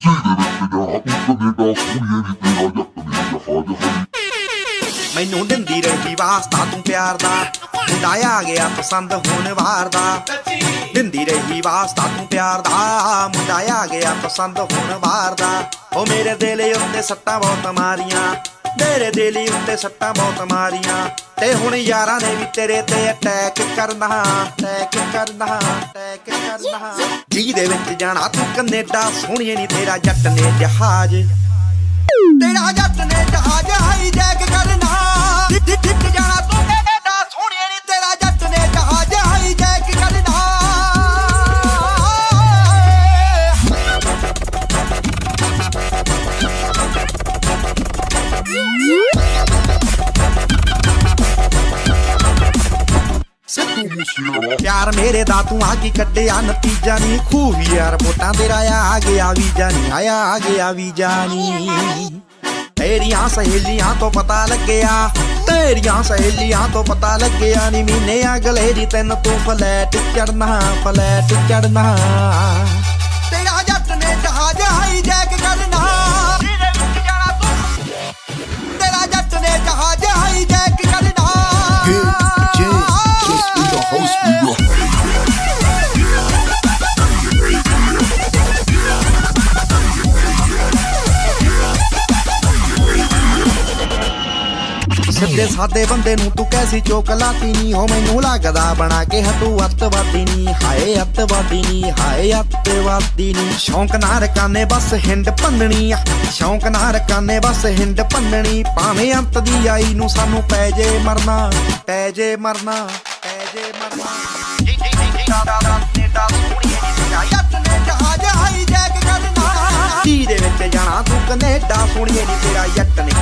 मैनू दिंदी रही वास्ता तू प्यार दा, मुंडा आ गया पसंद होने वार दा। दिंदी रही वास्ता तू प्यार दा, मुंडा आ गया पसंद होने वार दा। ओ मेरे दिल उत्ते सट्टां बहुत मारियां, मेरे दिल उत्ते सट्टां बहुत मारियां, ते हुण यारां ने भी तेरे ते अटैक करना, अटैक करना, अटैक करना। जी दे विच जाना तू कनेडा, सोहणिए नी तेरा जट ने जहाज, तेरा जट ने जहाज हाईजैक करना। दिख जाना तू कनेडा, सोहणिए नी तेरा जट ने जहाज हाईजैक करना। प्यार मेरे दा तू आ की कड्डिया नतीजा नी, खूब यार वोटां तेरा आ गया वीजा नी, आया आ गया वीजा नी। तेरियां सहेलियां तो पता लग गया, तेरियां सहेलियां तो पता लग गया नी, महीने अगले दी तेन तू फ्लैट चढ़ना, फ्लैट चढ़ना। तेरा जट ने जहाज हाईजैक करना, तेरा जट ने जहाज हाईजैक करना। सिद्धे सादे बंदे नू तू कैसी चोक लाती नी, हो मैनू लगदा बना के हटू अतवादी नी, हाय अतवादी नी, हाय अतवादी नी। शौक ना रकाने बस हिंड भन्ननी, शौक ना रकाने बस हिंड भन्ननी। भावें अंत दी आई नू सानू पै जे मरना, पै जे मरना, पै जे मरना। जहाज हाईजैक करना, जी दे विच जाना तू कनेडा, सोहणिए नी तेरा जट ने